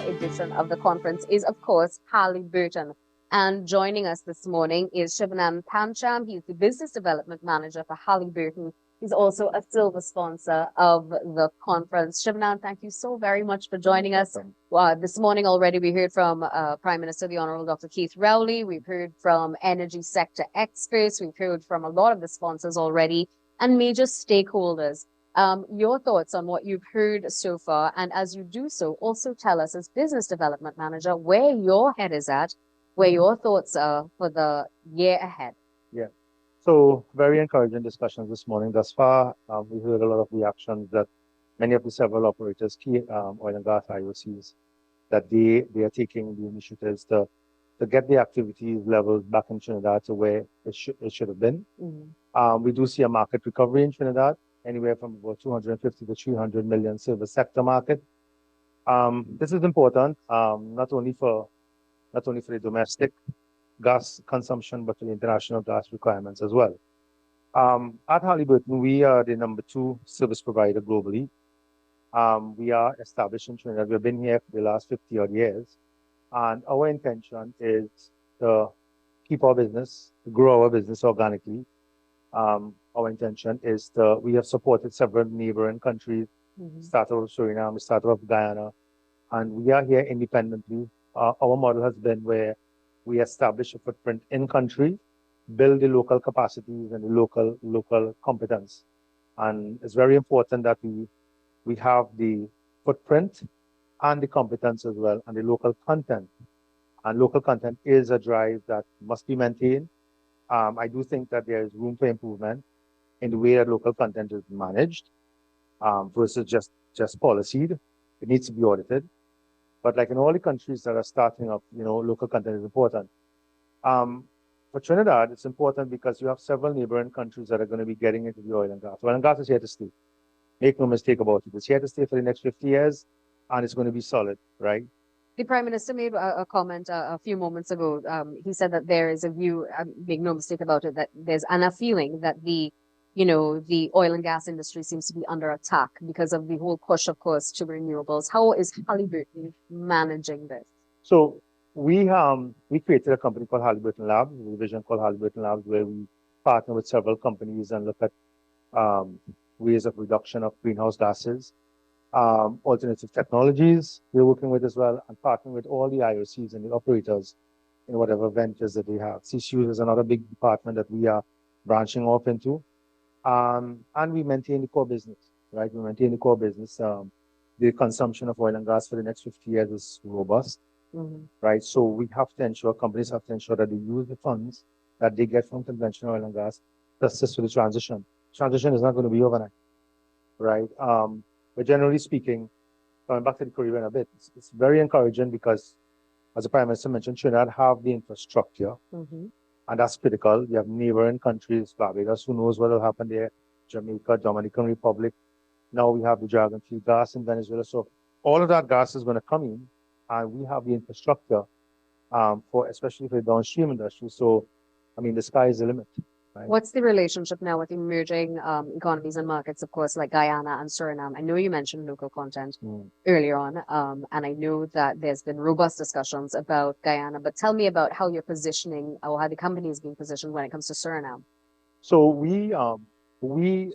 edition of the conference is, of course, Haliburton. And joining us this morning is Shivanand Pancham. He's the Business Development Manager for Haliburton. He's also a silver sponsor of the conference. Shivanand, thank you so very much for joining us. This morning already we heard from Prime Minister, the Honourable Dr. Keith Rowley. We've heard from energy sector experts. We've heard from a lot of the sponsors already and major stakeholders. Your thoughts on what you've heard so far, and as you do so, also tell us as Business Development Manager where your head is at, where your thoughts are for the year ahead. Yeah. So very encouraging discussions this morning. Thus far, we heard a lot of reactions that many of the several operators, key oil and gas IOCs, that they are taking the initiatives to get the activities levels back in Trinidad to where it should have been. We do see a market recovery in Trinidad, anywhere from about 250 to 300 million service sector market. This is important, not only for the domestic gas consumption, but for the international gas requirements as well. At Haliburton, we are the #2 service provider globally. We are established in Trinidad. We've been here for the last 50 odd years. And our intention is to keep our business, to grow our business organically. Our intention is we have supported several neighboring countries, started with Suriname, we started with Guyana, and we are here independently. Our model has been where we establish a footprint in country, build the local capacities and the local competence. And it's very important that we have the footprint and the competence as well, and the local content. And local content is a drive that must be maintained. I do think that there is room for improvement in the way that local content is managed versus just policied. It needs to be audited. But like in all the countries that are starting up, local content is important. For Trinidad, it's important because you have several neighboring countries that are going to be getting into the oil and gas. Oil and gas is here to stay. Make no mistake about it. It's here to stay for the next 50 years, and it's going to be solid, right? The Prime Minister made a comment a few moments ago. He said that there is a view, make no mistake about it, that there's a feeling that the oil and gas industry seems to be under attack because of the whole push, of course, to renewables. How is Haliburton managing this? So we created a company called Haliburton Labs, a division called Haliburton Labs, where we partner with several companies and look at ways of reduction of greenhouse gases, alternative technologies we're working with as well, and partnering with all the IOCs and the operators in whatever ventures that they have. CCUs is another big department that we are branching off into. And we maintain the core business, right? We maintain the core business. The consumption of oil and gas for the next 50 years is robust, right? So we have to ensure, companies have to ensure that they use the funds that they get from conventional oil and gas to assist with the transition. Transition is not going to be overnight, right? But generally speaking, coming back to the Caribbean a bit, it's very encouraging because, as the Prime Minister mentioned, Trinidad have the infrastructure. And that's critical. You have neighboring countries, Barbados, who knows what will happen there, Jamaica, Dominican Republic. Now we have the Dragon Field gas in Venezuela. So all of that gas is going to come in, and we have the infrastructure especially for the downstream industry. So, I mean, the sky is the limit. Right? What's the relationship now with emerging economies and markets, of course, like Guyana and Suriname? I know you mentioned local content earlier on, and I know that there's been robust discussions about Guyana, but tell me about how you're positioning, or how the company is being positioned when it comes to Suriname. So we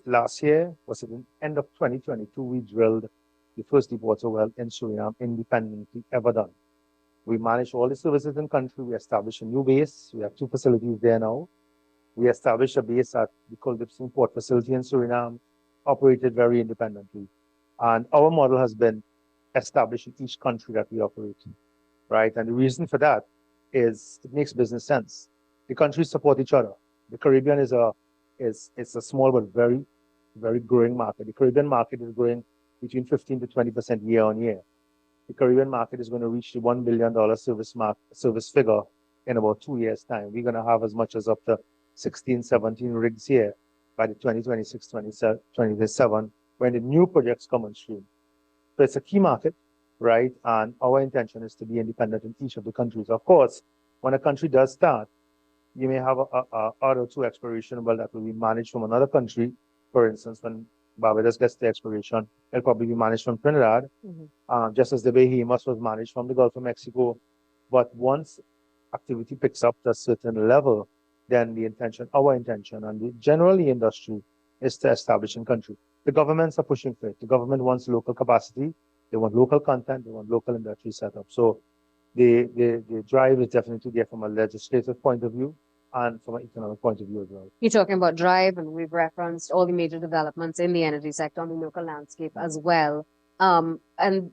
last year, was it the end of 2022, we drilled the first deep water well in Suriname independently ever done. We manage all the services in country. We established a new base. We have 2 facilities there now. We established a base at the Culdeepsing Port facility in Suriname, operated very independently. And our model has been established in each country that we operate, right? And the reason for that is it makes business sense. The countries support each other. The Caribbean is a small but very, very growing market. The Caribbean market is growing between 15 to 20% year on year. The Caribbean market is going to reach the $1 billion service figure in about 2 years' time. We're going to have as much as up to 16, 17 rigs here by the 2026, 2027, when the new projects come on stream. So it's a key market, right? And our intention is to be independent in each of the countries. Of course, when a country does start, you may have a or 2 exploration well that will be managed from another country. For instance, when Barbados gets the exploration, it'll probably be managed from Trinidad, just as the Bahamas was managed from the Gulf of Mexico. But once activity picks up to a certain level, then our intention, and generally industry is to establish in country. The governments are pushing for it. The government wants local capacity, they want local content, they want local industry setup. So the drive is definitely there from a legislative point of view and from an economic point of view as well. You're talking about drive, and we've referenced all the major developments in the energy sector on the local landscape as well. And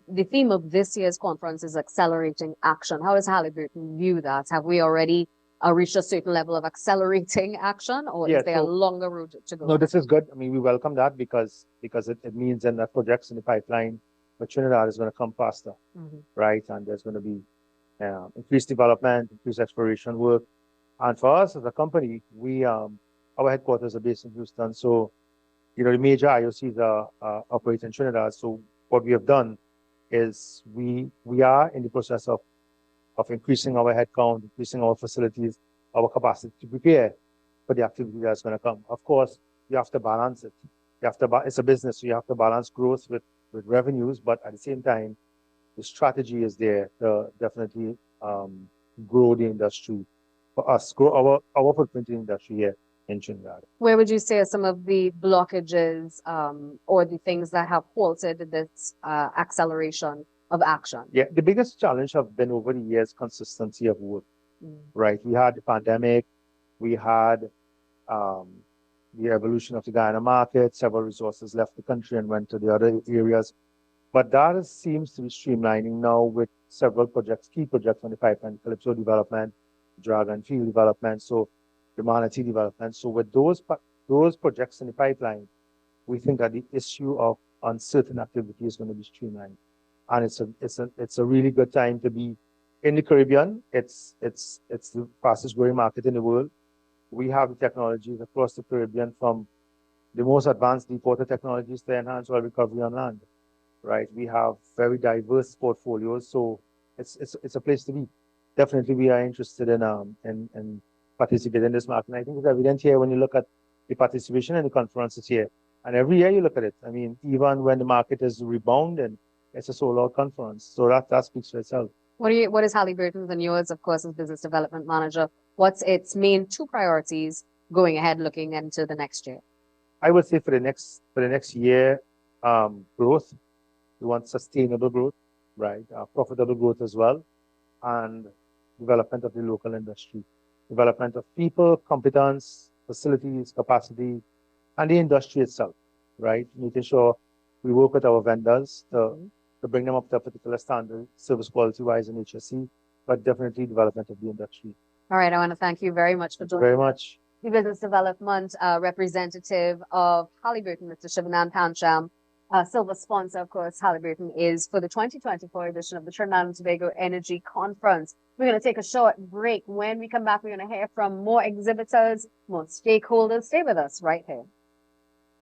the theme of this year's conference is accelerating action. How does Haliburton view that? Have we already reached a certain level of accelerating action, or is there a longer route to go? No, this is good. I mean, we welcome that because it means then that projects in the pipeline for Trinidad is going to come faster, right? And there's going to be increased development, increased exploration work. And for us as a company, our headquarters are based in Houston. So, the major IOCs are operate in Trinidad. So what we have done is we are in the process of increasing our headcount, increasing our facilities, our capacity to prepare for the activity that's going to come. Of course, you have to balance it. It's a business, so you have to balance growth with revenues, but at the same time, the strategy is there to definitely grow the industry for us, grow our footprint in the industry here in Trinidad. Where would you say are some of the blockages or the things that have halted this acceleration of action? Yeah, the biggest challenge have been over the years consistency of work, right? We had the pandemic, we had the evolution of the Guyana market, several resources left the country and went to the other areas. But that seems to be streamlining now with several projects, key projects on the pipeline, Calypso development, Dragon Field development, so the Manatee development. So with those projects in the pipeline, we think that the issue of uncertain activity is going to be streamlined. And it's a really good time to be in the Caribbean. It's the fastest growing market in the world. We have the technologies across the Caribbean, from the most advanced deep water technologies to enhance oil recovery on land, right? We have very diverse portfolios, so it's a place to be. Definitely, we are interested in participating in this market. And I think it's evident here when you look at the participation in the conferences here. And every year you look at it. I mean, even when the market is rebounding, it's a sold-out conference. So that speaks for itself. What is Haliburton's and yours, of course, as business development manager? What's its main two priorities going ahead, looking into the next year? I would say for the next year, growth. We want sustainable growth, right? Profitable growth as well, and development of the local industry, development of people, competence, facilities, capacity, and the industry itself, right? Making sure we work with our vendors to bring them up to a particular standard, service quality-wise and HSE, but definitely development of the industry. All right, I want to thank you very much for joining Very much. The business development representative of Haliburton, Mr. Shivanand Pancham. Silver sponsor, of course, Haliburton is for the 2024 edition of the Trinidad and Tobago Energy Conference. We're going to take a short break. When we come back, we're going to hear from more exhibitors, more stakeholders. Stay with us right here.